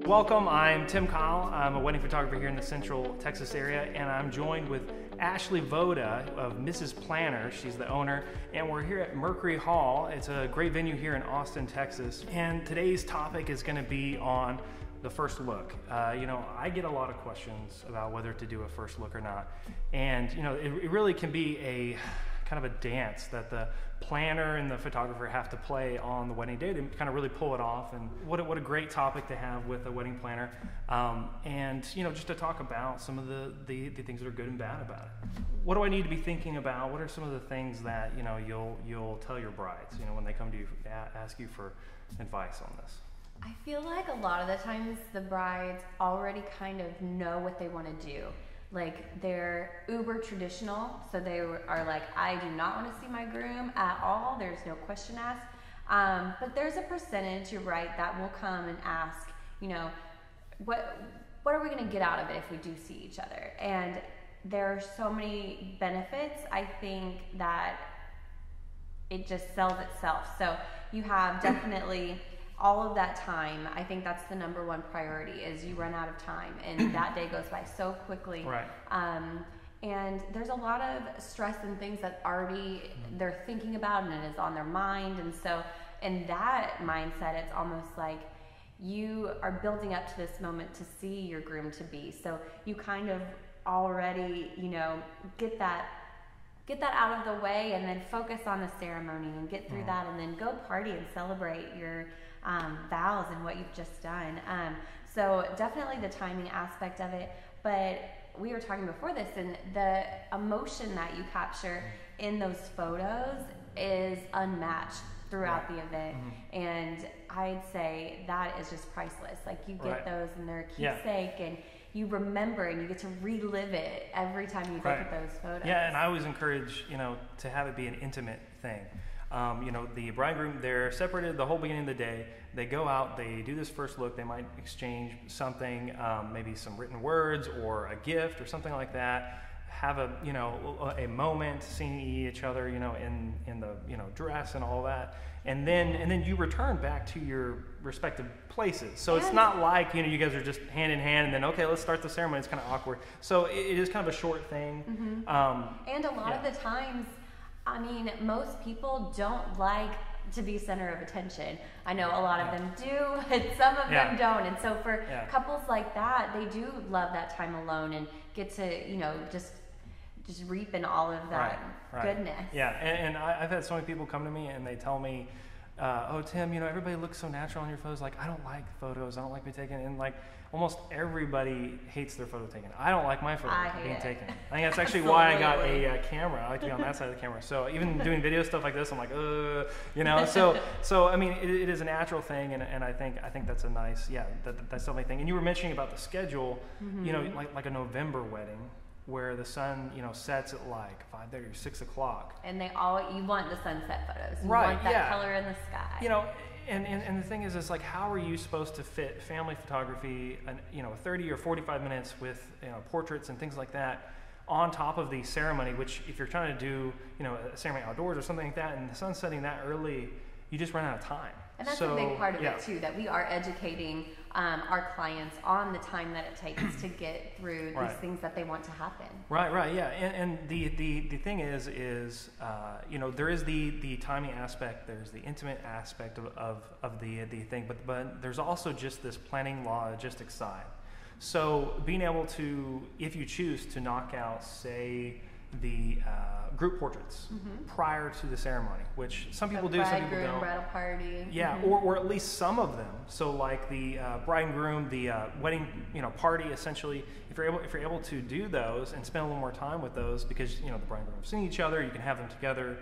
Welcome, I'm Tim Kyle. I'm a wedding photographer here in the Central Texas area, and I'm joined with Ashlee Voda of Mrs. Planner. She's the owner, and we're here at Mercury Hall. It's a great venue here in Austin, Texas, and today's topic is going to be on the first look. I get a lot of questions about whether to do a first look or not, and it really can be a kind of a dance that the planner and the photographer have to play on the wedding day to kind of really pull it off. And what a great topic to have with a wedding planner, and just to talk about some of the things that are good and bad about it. What do I need to be thinking about? What are some of the things that you'll tell your brides when they come to you, ask you for advice on this? I feel like a lot of the times the brides already kind of know what they want to do. Like, they're uber traditional, so they are like, I do not want to see my groom at all. There's no question asked. But there's a percentage, you're right, that will come and ask, what are we going to get out of it if we do see each other? And there are so many benefits. I think that it just sells itself. So you have definitely all of that time. I think that's the number one priority, is you run out of time and that day goes by so quickly. Right. And there's a lot of stress and things that already they're thinking about and it is on their mind. And so in that mindset, it's almost like you are building up to this moment to see your groom to be. So you kind of already, get that out of the way and then focus on the ceremony and get through that and then go party and celebrate your vows and what you've just done. So definitely the timing aspect of it, but we were talking before this, and the emotion that you capture in those photos is unmatched throughout the event. And I'd say that is just priceless. Like, you get those and they're a keepsake, and you remember and you get to relive it every time you look at those photos. Yeah, and I always encourage, to have it be an intimate thing. The bride and groom, they're separated the whole beginning of the day. They go out, they do this first look, they might exchange something, maybe some written words or a gift or something like that. Have a moment seeing each other, in the dress and all that, and then you return back to your respective places. So it's not like you guys are just hand in hand and then okay, let's start the ceremony. It's kind of awkward. So it is kind of a short thing. And a lot of the times, most people don't like to be center of attention. I know a lot of them do, and some of them don't. And so for couples like that, they do love that time alone and get to just reap in all of that goodness. Yeah, and I've had so many people come to me and they tell me, oh, Tim, everybody looks so natural on your photos. Like, I don't like photos. I don't like me taken. And like, almost everybody hates their photo taken. I don't like my photo being taken. I think that's actually why I got a camera. I like to be on that side of the camera. So even doing video stuff like this, I'm like, So it is a natural thing, and I think that's a nice, that's definitely a thing. And you were mentioning about the schedule, like a November wedding, where the sun, sets at like 5:30 or 6 o'clock. And you want the sunset photos. You want that color in the sky. And the thing is, it's like, how are you supposed to fit family photography, 30 or 45 minutes with portraits and things like that on top of the ceremony, which if you're trying to do, a ceremony outdoors or something like that, and the sun's setting that early, you just run out of time. And that's a big part of it too, that we are educating our clients on the time that it takes to get through these things that they want to happen. Right, yeah. And the thing is there is the timing aspect, there's the intimate aspect of the thing, but there's also just this planning logistics side. So being able to, if you choose to knock out, say, the group portraits prior to the ceremony, which some people do, some people don't. Bridal party. Yeah, or at least some of them. So like the bride and groom, the wedding party, essentially. If you're able to do those and spend a little more time with those, because the bride and groom have seen each other, you can have them together.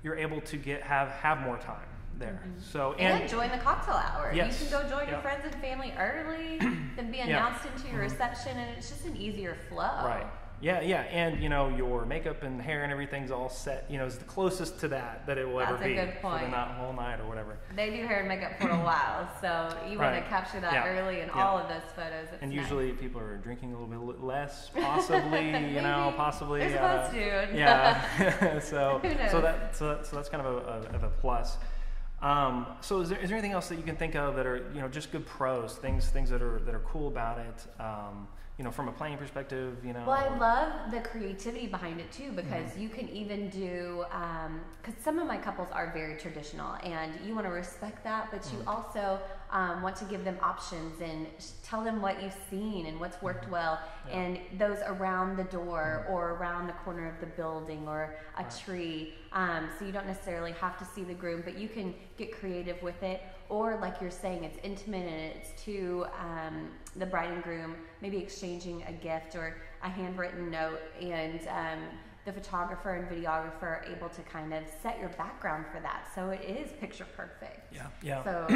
You're able to have more time there. So and join the cocktail hour. Yes. You can go join your friends and family early, then be announced into your reception, and it's just an easier flow. Yeah, and your makeup and hair and everything's all set. Is the closest to that it will ever be for the whole night or whatever. They do hair and makeup for a while, so you want to capture that early in all of those photos. It's usually people are drinking a little bit less, possibly. Possibly. They're supposed to. Yeah. so that's kind of a plus. So is there anything else that you can think of that are just good pros, things that are cool about it? From a planning perspective, Well, I love the creativity behind it too, because you can even do, because some of my couples are very traditional, and you want to respect that, but you also want to give them options and tell them what you've seen and what's worked well, and those around the door or around the corner of the building or a tree. So you don't necessarily have to see the groom, but you can get creative with it. Or like you're saying, it's intimate and it's to the bride and groom, maybe exchanging a gift or a handwritten note, and the photographer and videographer are able to kind of set your background for that. So it is picture perfect. Yeah. So,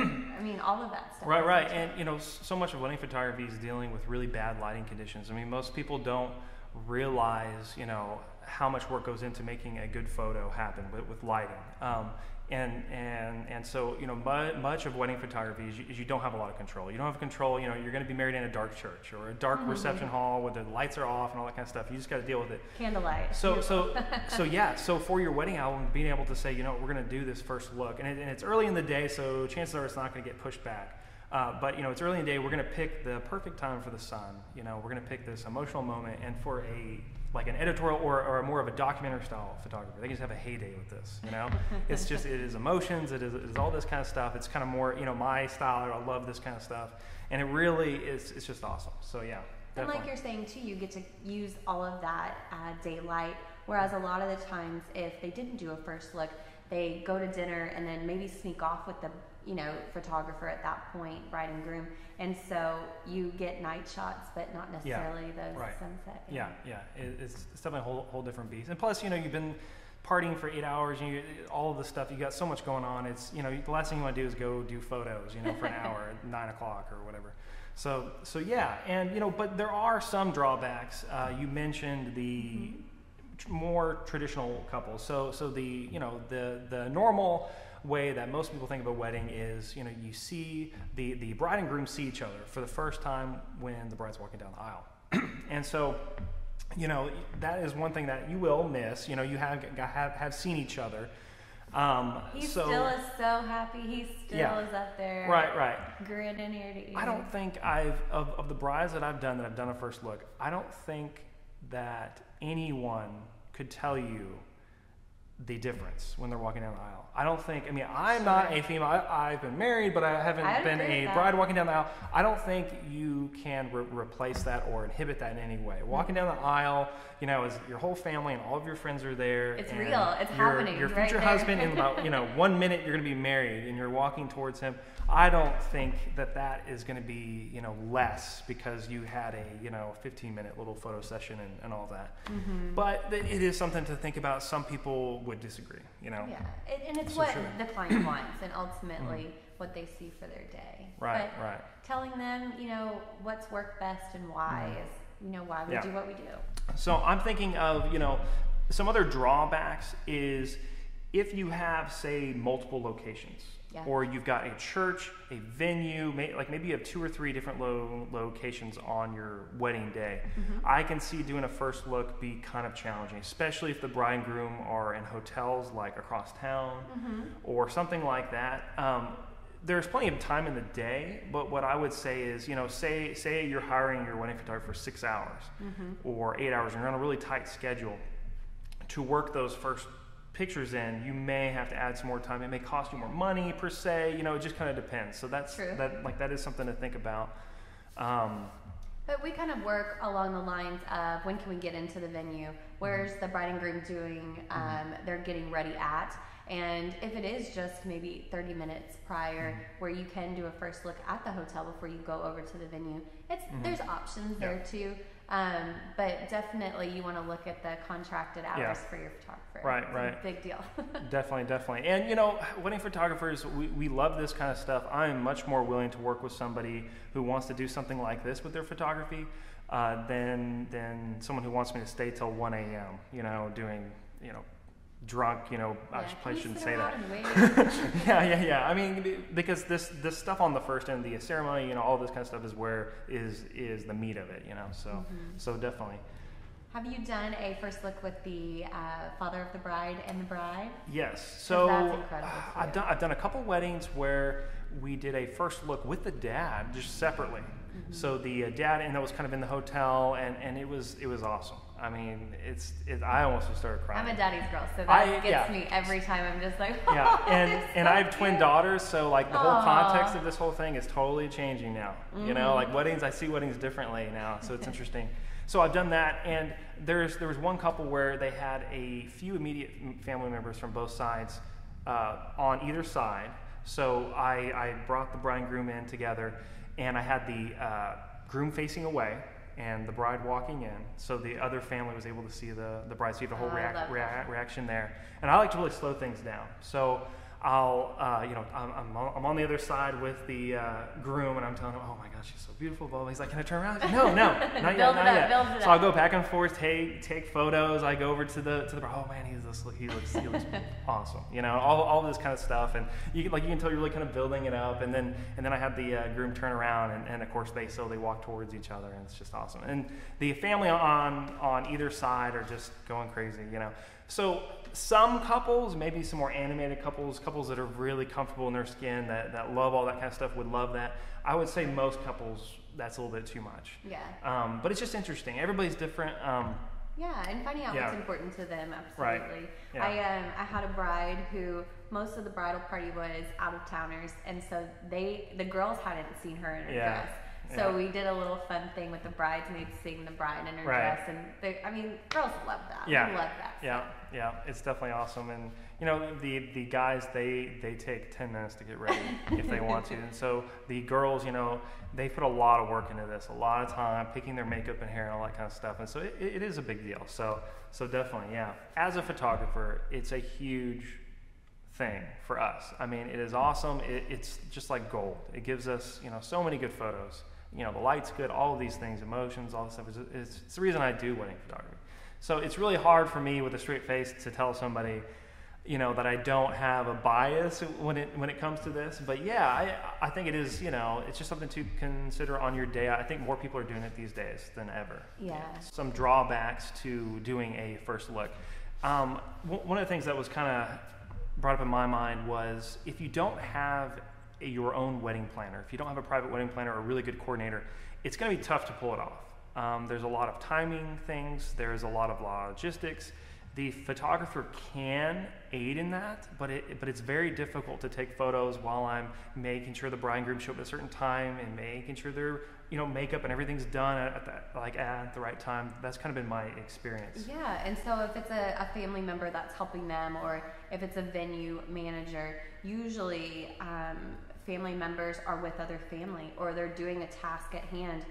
all of that stuff. Right. And, so much of wedding photography is dealing with really bad lighting conditions. Most people don't realize, how much work goes into making a good photo happen with lighting. And so, much of wedding photography is you don't have a lot of control. You don't have control, you're going to be married in a dark church or a dark reception hall where the lights are off and all that kind of stuff. You just got to deal with it. Candlelight. So for your wedding album, being able to say, we're going to do this first look. And it's early in the day, so chances are it's not going to get pushed back. But, it's early in the day, we're going to pick the perfect time for the sun. We're going to pick this emotional moment, and for an editorial or more of a documentary style photographer, they can just have a heyday with this. It is emotions, it is all this kind of stuff. It's kind of more my style. I love this kind of stuff, and it really is. It's just awesome. So yeah, definitely. And like you're saying too, you get to use all of that daylight. Whereas a lot of the times, if they didn't do a first look, they go to dinner and then maybe sneak off with the photographer at that point, bride and groom, and so you get night shots, but not necessarily those sunset. Yeah. It's definitely a whole different beast. And plus, you've been partying for 8 hours, and all of the stuff, you got so much going on. It's the last thing you want to do is go do photos, for an hour at 9 o'clock or whatever. So yeah, and but there are some drawbacks. You mentioned the more traditional couples. So the the normal way that most people think of a wedding is, you see the bride and groom see each other for the first time when the bride's walking down the aisle. And so, that is one thing that you will miss. You have seen each other. He still is so happy. He still is up there. Right. Grinning ear to ear. I don't think of the brides that I've done a first look, I don't think that anyone could tell you the difference when they're walking down the aisle. I don't think, I'm not a female. I've been married, but I haven't been a bride walking down the aisle. I don't think you can replace that or inhibit that in any way. Walking down the aisle, as your whole family and all of your friends are there. It's real. It's happening. Your future husband, in about 1 minute, you're going to be married, and you're walking towards him. I don't think that is going to be less because you had a 15-minute little photo session and all that. Mm-hmm. But it is something to think about. Some people would disagree. Yeah, and it's what the client wants, and ultimately what they see for their day. Right. Telling them what's worked best and why is why we do what we do. So I'm thinking of some other drawbacks is if you have, say, multiple locations. Yeah. Or you've got a church, a venue, maybe you have 2 or 3 different locations on your wedding day. Mm-hmm. I can see doing a first look be kind of challenging, especially if the bride and groom are in hotels like across town or something like that. There's plenty of time in the day, but what I would say is, say you're hiring your wedding photographer for 6 hours or 8 hours, and you're on a really tight schedule to work those first pictures in, you may have to add some more time. It may cost you more money per se. It just kind of depends. So that's true. That is something to think about. But we kind of work along the lines of when can we get into the venue? Where's the bride and groom doing? They're getting ready at. And if it is just maybe 30 minutes prior where you can do a first look at the hotel before you go over to the venue, there's options there too. But definitely you want to look at the contracted hours for your photographer. Right. It's a big deal. Definitely. And wedding photographers, we love this kind of stuff. I'm much more willing to work with somebody who wants to do something like this with their photography. than someone who wants me to stay till 1 a.m. Doing drunk. I probably shouldn't say that. Yeah. I mean, because this stuff on the first end, the ceremony, all this kind of stuff is the meat of it. So definitely. Have you done a first look with the father of the bride and the bride? Yes. So that's incredible too. I've done a couple weddings where we did a first look with the dad just separately. So the dad, and that was kind of in the hotel, and it was awesome. I mean, I almost just started crying. I'm a daddy's girl, so that gets me every time. I'm just like, and I have twin daughters, so like the whole context of this whole thing is totally changing now. Like weddings, I see weddings differently now, so it's interesting. So I've done that, and there was one couple where they had a few immediate family members from both sides on either side. So I brought the bride and groom in together, and I had the groom facing away and the bride walking in, so the other family was able to see the bride, see the whole reaction there. And I like to really slow things down. So I'll, I'm on the other side with the groom, and I'm telling him, oh my gosh, she's so beautiful. Blah, blah. He's like, can I turn around? No, not yet. So I'll go back and forth, take photos. I go over to the bride. Oh man, he looks awesome. All this kind of stuff, and you can tell you're really kind of building it up. And then I had the groom turn around, and of course they walk towards each other, and it's just awesome. And the family on either side are just going crazy. So some couples, maybe some more animated couples that are really comfortable in their skin, that love all that kind of stuff, would love that. I would say most couples, that's a little bit too much. Yeah. But it's just interesting. Everybody's different. And finding out what's important to them, absolutely. Right. Yeah. I had a bride who most of the bridal party was out of towners, and so the girls hadn't seen her in her dress. So we did a little fun thing with the bridesmaids seeing the bride in her dress, and girls love that. Yeah. We love that. Yeah, it's definitely awesome. And the guys, they take 10 minutes to get ready if they want to, and so the girls, they put a lot of work into this, a lot of time picking their makeup and hair and all that kind of stuff, and so it is a big deal. So definitely, yeah. As a photographer, it's a huge thing for us. I mean, it is awesome. It's just like gold. It gives us, so many good photos. The light's good, all of these things, emotions, all this stuff. It's the reason I do wedding photography. So it's really hard for me with a straight face to tell somebody, that I don't have a bias when it comes to this. But yeah, I think it is, it's just something to consider on your day. I think more people are doing it these days than ever. Yeah. Some drawbacks to doing a first look. One of the things that was kind of brought up in my mind was, if you don't have your own wedding planner, if you don't have a private wedding planner or a really good coordinator, it's going to be tough to pull it off. There's a lot of timing things, there's a lot of logistics. The photographer can aid in that, but it's very difficult to take photos while I'm making sure the bride and groom show up at a certain time and making sure their makeup and everything's done at the right time. That's kind of been my experience. Yeah, and so if it's a family member that's helping them, or if it's a venue manager, usually family members are with other family, or they're doing a task at hand.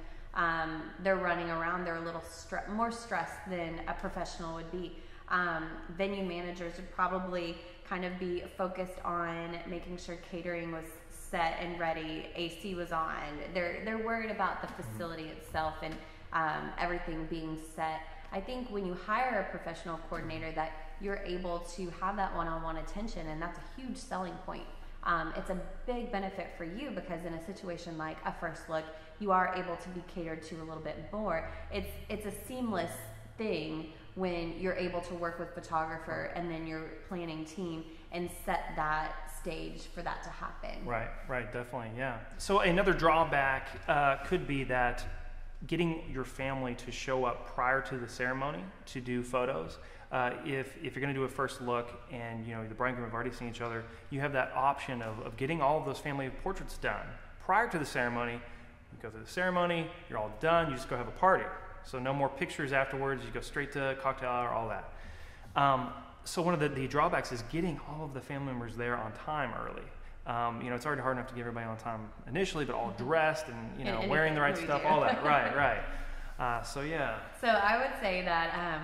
They're running around, they're a little more stressed than a professional would be. Venue managers would probably kind of be focused on making sure catering was set and ready, AC was on. They're worried about the facility itself and everything being set. I think when you hire a professional coordinator, that you're able to have that one-on-one attention, and that's a huge selling point. It's a big benefit for you, because in a situation like a first look, you are able to be catered to a little bit more. It's a seamless thing when you're able to work with photographer and then your planning team and set that stage for that to happen. Right, definitely, yeah. So another drawback could be that getting your family to show up prior to the ceremony to do photos. If you're going to do a first look and the bride and groom have already seen each other, you have that option of getting all of those family portraits done prior to the ceremony. You go through the ceremony, you're all done, you just go have a party. So no more pictures afterwards, you go straight to cocktail hour, all that. So one of the drawbacks is getting all of the family members there on time early. It's already hard enough to get everybody on time initially, but all dressed and wearing the right stuff, all that. Right. So yeah. So I would say that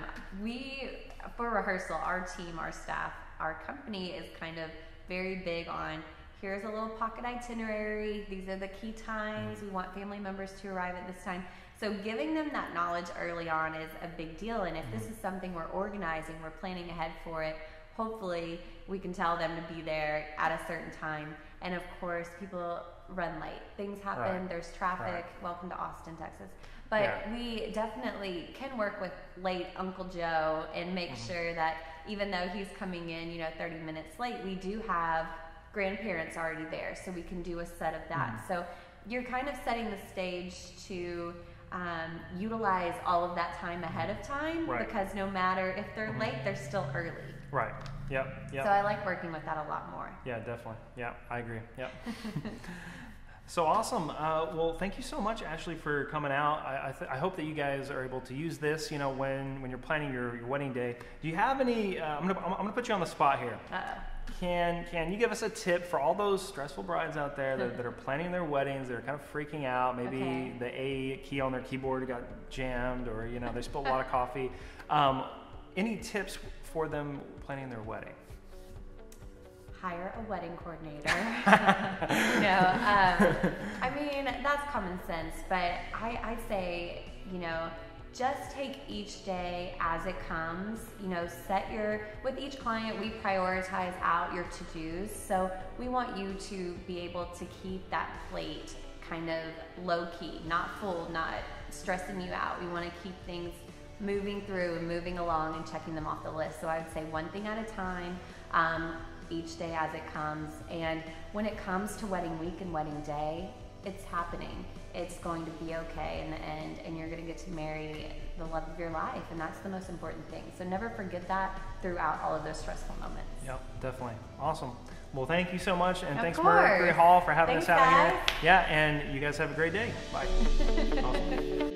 for rehearsal, our team, our staff, our company is kind of very big on, here's a little pocket itinerary. These are the key times. We want family members to arrive at this time. So giving them that knowledge early on is a big deal. And if this is something we're organizing, we're planning ahead for it, hopefully we can tell them to be there at a certain time. And of course, people run late. Things happen. Right. There's traffic. Right. Welcome to Austin, Texas. But we definitely can work with late Uncle Joe and make sure that even though he's coming in, 30 minutes late, we do have grandparents already there, so we can do a set of that. So you're kind of setting the stage to utilize all of that time ahead of time, because no matter if they're late, they're still early. Right. Yep. So I like working with that a lot more. Yeah, definitely. Yeah, I agree. Yep. So awesome. Well, thank you so much, Ashlee, for coming out. I hope that you guys are able to use this, when you're planning your wedding day. Do you have any? I'm gonna put you on the spot here. Can you give us a tip for all those stressful brides out there that are planning their weddings, that are kind of freaking out? Maybe the A key on their keyboard got jammed, or they spilled a lot of coffee. Any tips for them planning their wedding? Hire a wedding coordinator. I mean, that's common sense, but I say, just take each day as it comes. With each client, we prioritize out your to-dos. So we want you to be able to keep that plate kind of low key, not full, not stressing you out. We want to keep things moving through and moving along and checking them off the list. So I would say one thing at a time, each day as it comes. And when it comes to wedding week and wedding day, it's happening. It's going to be okay in the end, and you're going to get to marry the love of your life, and that's the most important thing. So never forget that throughout all of those stressful moments. Yep, definitely. Awesome. Well, thank you so much, and thanks Mercury Hall for having us out here. Yeah, and you guys have a great day. Bye. Awesome.